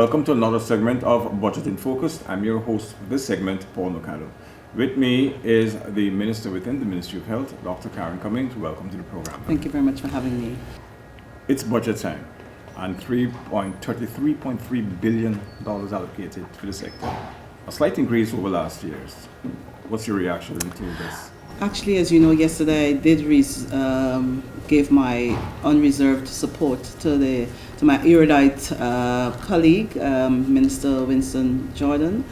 Welcome to another segment of Budget in Focus. I'm your host for this segment, Paul Nocado. With me is the Minister within the Ministry of Health, Dr. Karen Cummings. Welcome to the program. Thank you very much for having me. It's budget time, and $33.3 billion allocated to the sector. A slight increase over last year's. What's your reaction to this? Actually, as you know, yesterday I did give my unreserved support to my erudite colleague, Minister Winston Jordan,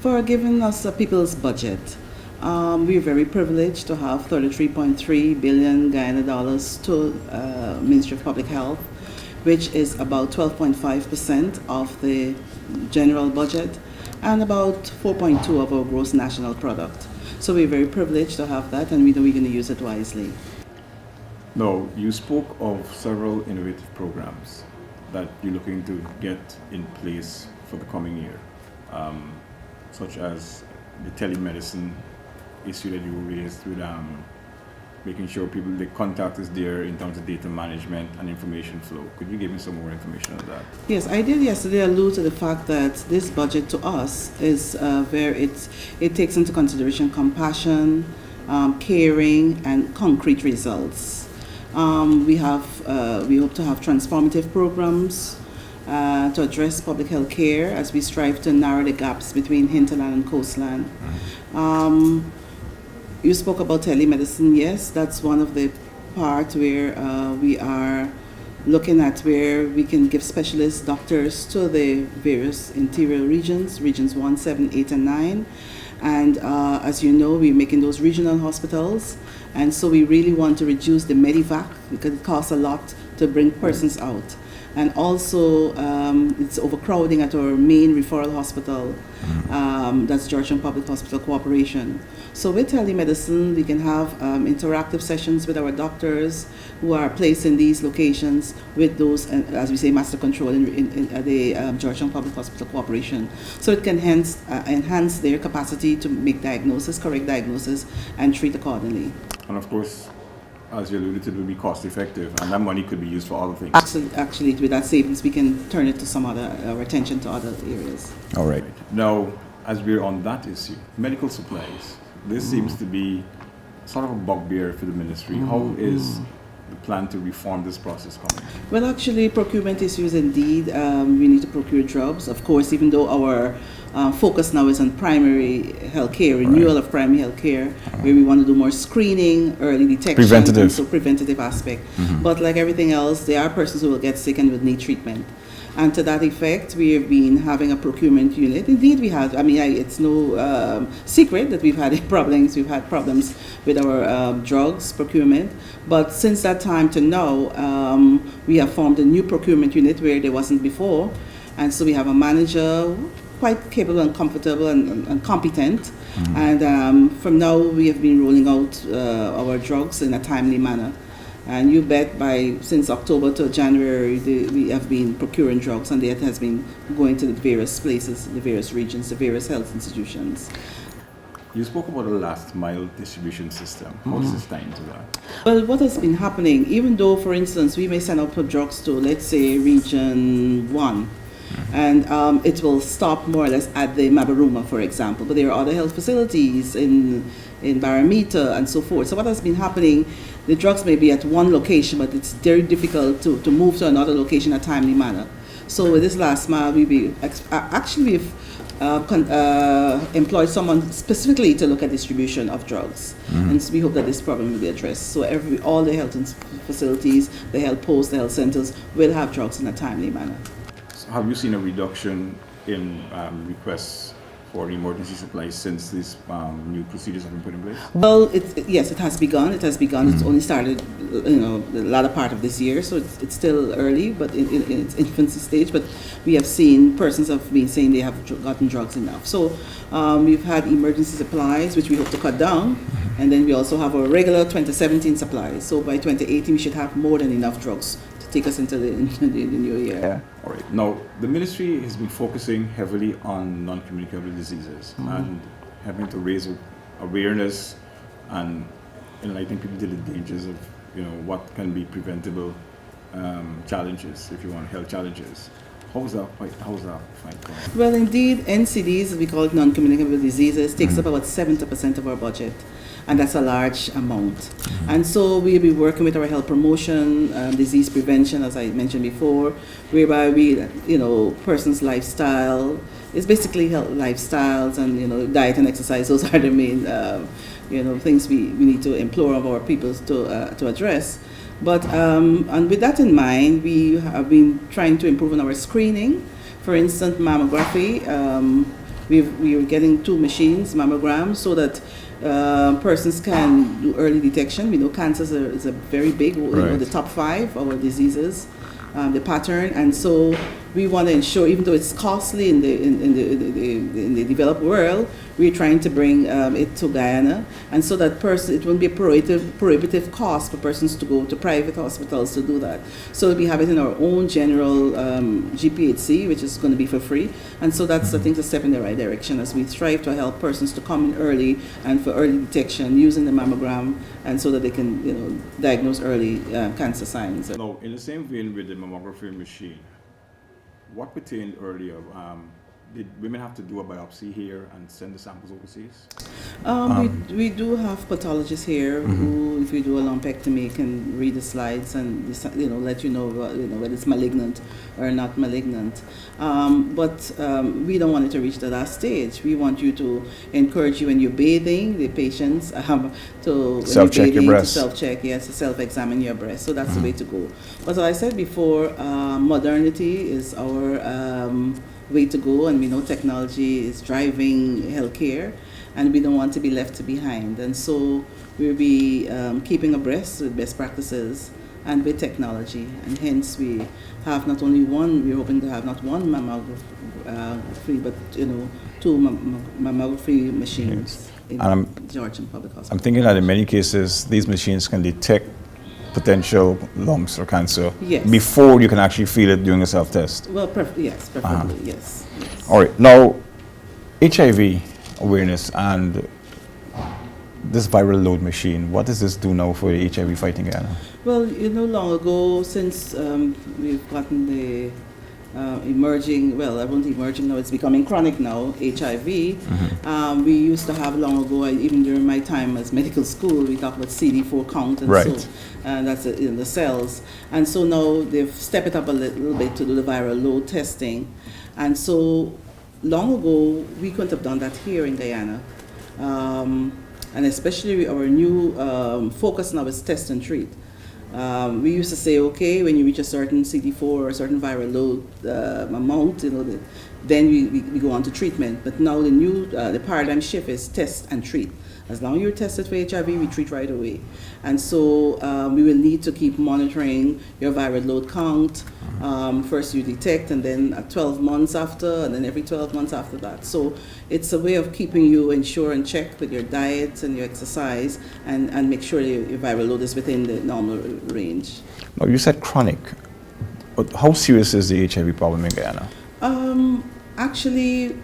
for giving us a people's budget. We're very privileged to have $33.3 billion Guyana dollars to Ministry of Public Health, which is about 12.5% of the general budget and about 4.2% of our gross national product. So we're very privileged to have that, and we know we're going to use it wisely. Now, you spoke of several innovative programs that you're looking to get in place for the coming year, such as the telemedicine issue that you raised with making sure the contact is there in terms of data management and information flow. Could you give me some more information on that? Yes, I did yesterday allude to the fact that this budget to us is it takes into consideration compassion, caring, and concrete results. We hope to have transformative programs to address public health care as we strive to narrow the gaps between hinterland and coastland. You spoke about telemedicine. Yes, that's one of the parts where we are looking at where we can give specialist doctors to the various interior regions 1, 7, 8, and 9. And as you know, we're making those regional hospitals. And so we really want to reduce the Medivac because it costs a lot to bring persons out. And also, it's overcrowding at our main referral hospital, that's Georgetown Public Hospital Corporation. So with telemedicine, we can have interactive sessions with our doctors who are placed in these locations with those, as we say, master control in the Georgetown Public Hospital Corporation. So it can enhance their capacity to make correct diagnosis, and treat accordingly. And of course, as you alluded to, it will be cost effective, and that money could be used for other things. Actually, with that savings, we can turn it to our attention to other areas. All right. Now, as we're on that issue, medical supplies. This seems to be sort of a bugbear for the ministry. How is the plan to reform this process coming? Well, actually, procurement issues indeed. We need to procure drugs. Of course, even though our focus now is on primary health care, renewal of primary health care, where we want to do more screening, early detection, preventative aspect. But like everything else, there are persons who will get sick and will need treatment. And to that effect, we have been having a procurement unit. Indeed, we have. I mean, it's no secret that we've had problems. We've had problems with our drugs procurement. But since that time to now, we have formed a new procurement unit where there wasn't before. And so we have a manager quite capable and comfortable and competent. And from now, we have been rolling out our drugs in a timely manner. And you bet since October to January, we have been procuring drugs, and that has been going to the various places, the various regions, the various health institutions. You spoke about a last mile distribution system. How does this tie into that? Well, what has been happening, even though, for instance, we may send out drugs to, let's say, region 1, and it will stop more or less at the Mabaruma, for example, but there are other health facilities in Baramita and so forth. So what has been happening, the drugs may be at one location, but it's very difficult to move to another location in a timely manner. So with this last mile, we've employed someone specifically to look at distribution of drugs. And so we hope that this problem will be addressed. So all the health facilities, the health posts, the health centers will have drugs in a timely manner. So have you seen a reduction in requests for emergency supplies since these new procedures have been put in place? Well, yes, it has begun. It's only started, the latter part of this year, so it's still early, but in its infancy stage. But we have seen persons have been saying they have gotten drugs enough. So we've had emergency supplies, which we hope to cut down, and then we also have our regular 2017 supplies. So by 2018, we should have more than enough drugs to take us into the new year. Yeah. All right. Now, the ministry has been focusing heavily on non-communicable diseases and having to raise awareness and enlightening people to the dangers of, what can be preventable challenges, if you want, health challenges. How's that fight going? Well, indeed, NCDs, we call it non-communicable diseases, takes up about 70% of our budget, and that's a large amount. And so we'll be working with our health promotion, disease prevention, as I mentioned before, whereby person's lifestyle, it's basically health lifestyles and, diet and exercise, those are the main, things we need to implore of our people to address. But and with that in mind, we have been trying to improve on our screening. For instance, mammography. We are getting 2 machines, mammograms, so that persons can do early detection. We know cancer is a very big, Right. the top 5 our diseases, the pattern, and so we want to ensure, even though it's costly in the developed world, we're trying to bring it to Guyana, and so that it won't be a prohibitive cost for persons to go to private hospitals to do that. So we have it in our own general GPHC, which is going to be for free, and so that's I think a step in the right direction as we strive to help persons to come in early and for early detection using the mammogram, and so that they can diagnose early cancer signs. Now, in the same vein with the mammography machine, what pertained earlier, did women have to do a biopsy here and send the samples overseas? We do have pathologists here who, if you do a lumpectomy, can read the slides and let you know whether it's malignant or not malignant. But we don't want it to reach the last stage. We want you to encourage you when you're bathing the patients to self-check your breast. To self-check, yes, to self-examine your breast. So that's the way to go. But as I said before, modernity is our way to go, and we know technology is driving healthcare, and we don't want to be left behind. And so we'll be keeping abreast with best practices and with technology, and hence we have not only one. We're hoping to have not one mammography, but 2 mammography machines in Georgian Public Hospital. I'm thinking that in many cases, these machines can detect potential lumps or cancer before you can actually feel it during a self-test. Well, yes, preferably, yes. All right. Now, HIV awareness and this viral load machine, what does this do now for the HIV fighting Guyana? Well, long ago, since we've gotten the emerging, well, I won't emerging now, it's becoming chronic now, HIV. We used to have long ago, even during my time as medical school, we talked about CD4 count and so, and that's in the cells. And so now they've stepped it up a little bit to do the viral load testing. And so long ago, we couldn't have done that here in Guyana. And especially our new focus now is test and treat. We used to say, okay, when you reach a certain CD4 or a certain viral load amount, then we go on to treatment. But now the paradigm shift is test and treat. As long as you're tested for HIV, we treat right away. And so we will need to keep monitoring your viral load count. First you detect, and then at 12 months after, and then every 12 months after that. So it's a way of keeping you ensure and check with your diet and your exercise, and make sure your viral load is within the normal range. Now, you said chronic, but how serious is the HIV problem in Guyana? Actually,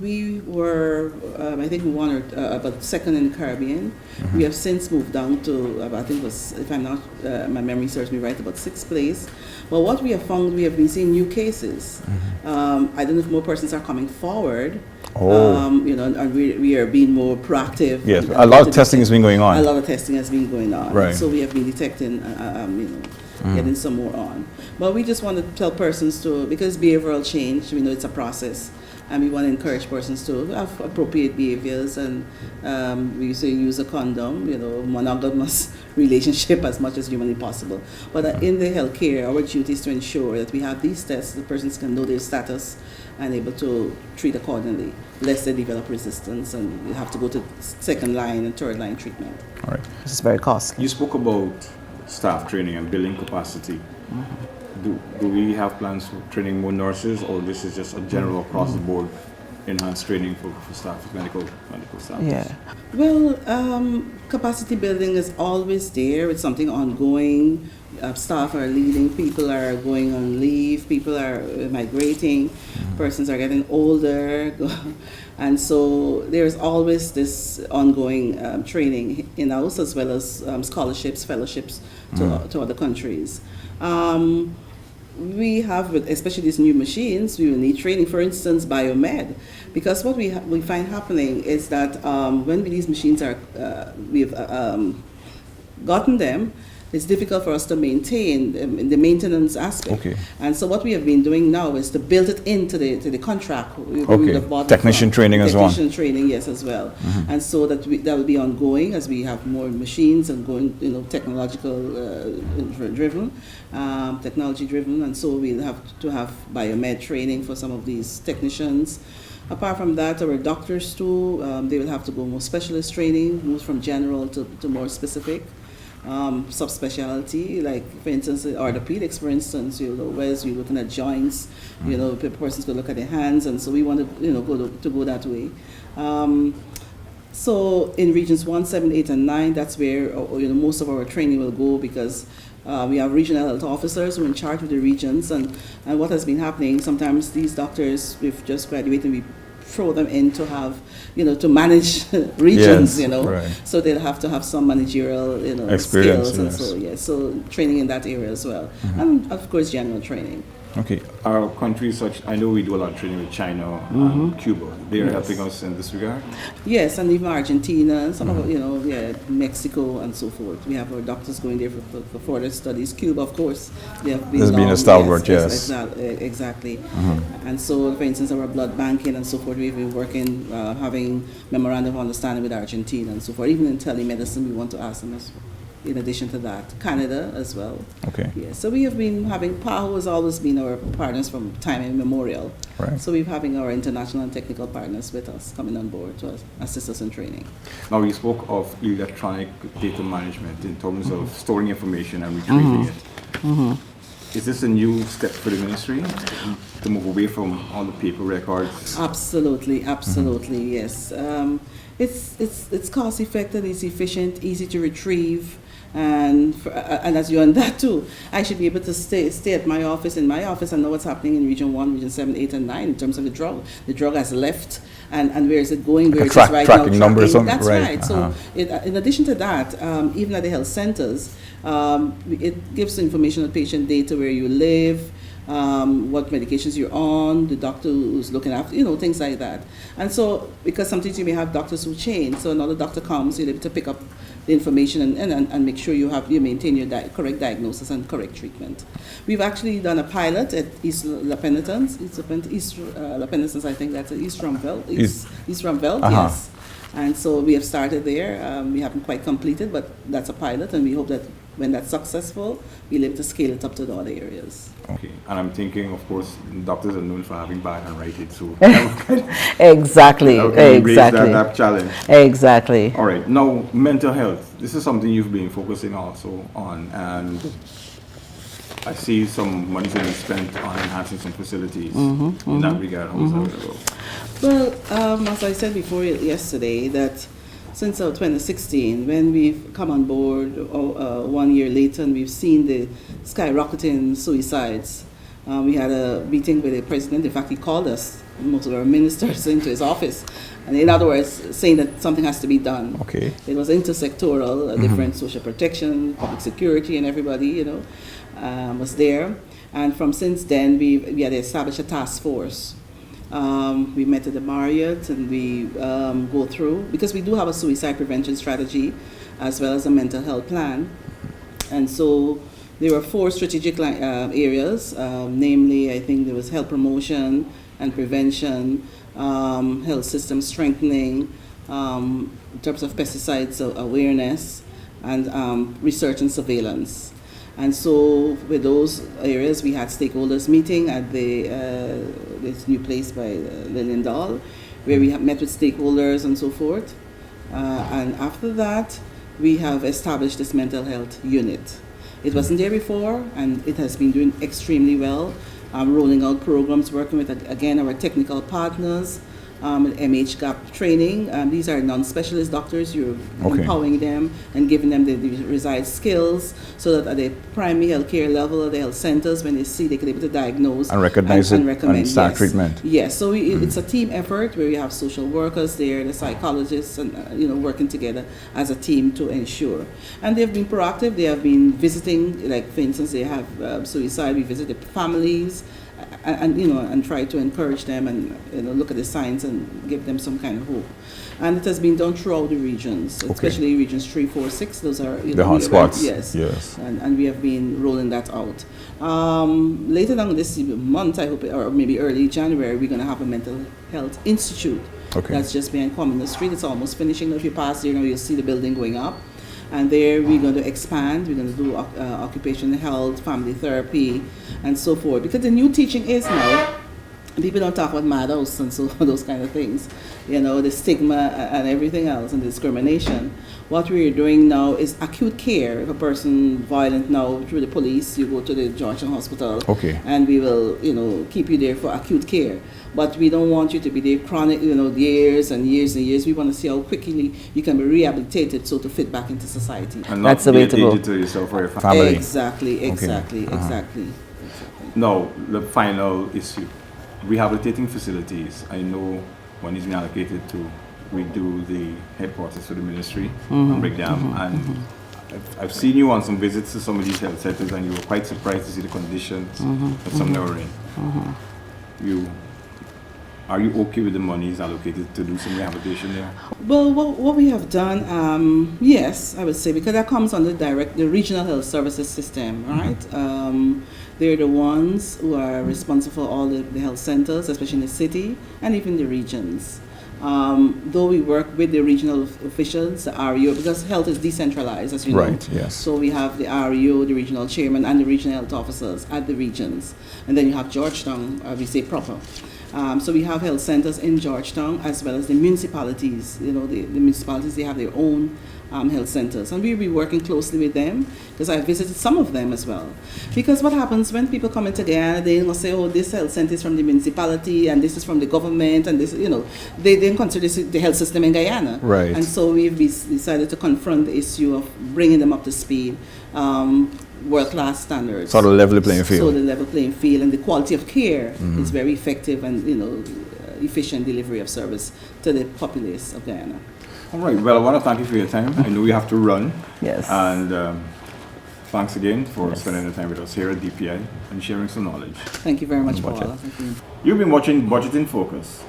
we were, I think, about second in the Caribbean. We have since moved down to, I think it was, if I'm not, my memory serves me right, about 6th place. But what we have found, we have been seeing new cases. I don't know if more persons are coming forward. And we are being more proactive. Yes, a lot of testing has been going on. A lot of testing has been going on. Right. So we have been detecting, getting some more on. But we just want to tell persons because behavioral change, we know it's a process. And we want to encourage persons to have appropriate behaviors, and we say use a condom, monogamous relationship as much as humanly possible. But in the healthcare, our duty is to ensure that we have these tests, the persons can know their status and able to treat accordingly, lest they develop resistance and you have to go to 2nd line and 3rd line treatment. All right. This is very costly. You spoke about staff training and building capacity. Do we have plans for training more nurses, or this is just a general across the board enhanced training for staff, medical staff? Yeah. Well, capacity building is always there. It's something ongoing. Staff are leaving, people are going on leave, people are migrating, persons are getting older, and so there's always this ongoing training in-house, as well as scholarships, fellowships to other countries. we have, especially these new machines, we will need training. For instance, biomed, because what we find happening is that when these machines are, we've gotten them, it's difficult for us to maintain the maintenance aspect. Okay. And so what we have been doing now is to build it into the contract. We would have bought Technician training as well. Technician training, yes, as well. And so that will be ongoing as we have more machines and going, technological driven, technology driven. And so we'll have to have biomed training for some of these technicians. Apart from that, our doctors too, they will have to go more specialist training, move from general to more specific. Subspecialty, like for instance, orthopedics, for instance, whereas you're looking at joints, the person's going to look at their hands, and so we want to go that way. So in regions 1, 7, 8, and 9, that's where most of our training will go, because we have regional health officers who are in charge of the regions, and what has been happening, sometimes these doctors, we've just graduated, we throw them in to have, to manage regions, Yes, right. So they'll have to have some managerial, Experience, skills, and yes. so training in that area as well, and of course general training. Okay. Our countries such, I know we do a lot of training with China and Cuba. They are helping us in this regard? Yes, and even Argentina, some of, Mexico and so forth. We have our doctors going there for further studies. Cuba, of course, they have been. There's been a stalwart, yes. Exactly. And so, for instance, our blood banking and so forth, we've been working, having memorandum of understanding with Argentina and so forth. Even in telemedicine, we want to ask them as well. In addition to that, Canada as well. Okay. Yeah, so we have been having, PAHO has always been our partners from time immemorial. Right. So we're having our international and technical partners with us coming on board to assist us in training. Now, you spoke of electronic data management in terms of storing information and retrieving it. Is this a new step for the ministry to move away from all the paper records? Absolutely, yes. It's cost effective, it's efficient, easy to retrieve. And as you're on that too, I should be able to stay at in my office and know what's happening in region 1, region 7, 8, and 9 in terms of the drug. The drug has left, and where is it going, where it is right tracking now. Numbers, That's right. right. So in addition to that, even at the health centers, it gives information on patient data, where you live, what medications you're on, the doctor who's looking after, things like that. And so, because sometimes you may have doctors who change, so another doctor comes, you're able to pick up the information and make sure you maintain your correct diagnosis and correct treatment. We've actually done a pilot at East La Penitence, I think that's East Rumville, yes. And so we have started there. We haven't quite completed, but that's a pilot, and we hope that when that's successful, we'll be able to scale it up to the other areas. Okay, and I'm thinking, of course, doctors are known for having bad handwriting, so Exactly. how can we raise that challenge? Exactly. All right, now mental health. This is something you've been focusing also on, and I see some money being spent on enhancing some facilities in that regard. How is that going to go? Well, as I said before yesterday, that since 2016, when we've come on board 1 year later, and we've seen the skyrocketing suicides, we had a meeting with the president. In fact, he called us, most of our ministers, into his office, and in other words, saying that something has to be done. Okay. It was intersectoral, different social protection, public security, and everybody, was there. And since then, we had established a task force. We met at the Marriott, and we go through, because we do have a suicide prevention strategy as well as a mental health plan. And so there were 4 strategic areas, namely, I think there was health promotion and prevention, health system strengthening, in terms of pesticides awareness, and research and surveillance. And so with those areas, we had stakeholders meeting at this new place by Lillian Dahl, where we have met with stakeholders and so forth. And after that, we have established this mental health unit. It wasn't there before, and it has been doing extremely well. Rolling out programs, working with, again, our technical partners, MH gap training. These are non-specialist doctors. You're Okay. empowering them and giving them the required skills so that at the primary health care level of the health centers, when they see, they can be able to diagnose And recognize it recommend. and start Yes. treatment. Yes, so it's a team effort where we have social workers there, the psychologists, and working together as a team to ensure. And they've been proactive. They have been visiting, like for instance, they have suicide. We visit the families, and try to encourage them and look at the signs and give them some kind of hope. And it has been done throughout the regions, especially regions 3, 4, 6. Those are The hotspots. Yes. Yes. And we have been rolling that out. Later on this month, I hope, or maybe early January, we're going to have a mental health institute. Okay. That's just behind Cummings Street. It's almost finishing. If you pass there, you'll see the building going up. And there we're going to expand. We're going to do occupational health, family therapy, and so forth. Because the new teaching is now, people don't talk about madhouse and so those kind of things, the stigma and everything else and discrimination. What we're doing now is acute care. If a person violent now through the police, you go to the Georgetown Hospital, Okay. and we will, keep you there for acute care. But we don't want you to be there chronic, years and years and years. We want to see how quickly you can be rehabilitated so to fit back into society. And That's not the be way to a go. danger to yourself or your family. Family. Exactly. Now, the final issue, rehabilitating facilities. I know one is being allocated to redo the headquarters for the ministry and break them. And I've seen you on some visits to some of these health centers, and you were quite surprised to see the conditions that some they were in. Are you okay with the monies allocated to do some rehabilitation there? Well, what we have done, yes, I would say, because that comes under the regional health services system, right? They're the ones who are responsible for all the health centers, especially in the city and even the regions. Though we work with the regional officials, the REO, because health is decentralized, as you know. Right, yes. So we have the REO, the regional chairman, and the regional health officers at the regions. And then you have Georgetown, we say proper. So we have health centers in Georgetown as well as the municipalities. The municipalities, they have their own health centers. And we'll be working closely with them because I visited some of them as well. Because what happens when people come into Guyana, they will say, oh, this health center is from the municipality and this is from the government and this, they didn't consider this the health system in Guyana. Right. And so we've decided to confront the issue of bringing them up to speed. World-class standards. Sort of level the playing field. So the level playing field and the quality of care is very effective and, efficient delivery of service to the populace of Guyana. All right. Well, I want to thank you for your time. I know you have to run. Yes. And thanks again for spending the time with us here at DPI and sharing some knowledge. Thank you very much, Paula. Thank you. You've been watching Budget in Focus.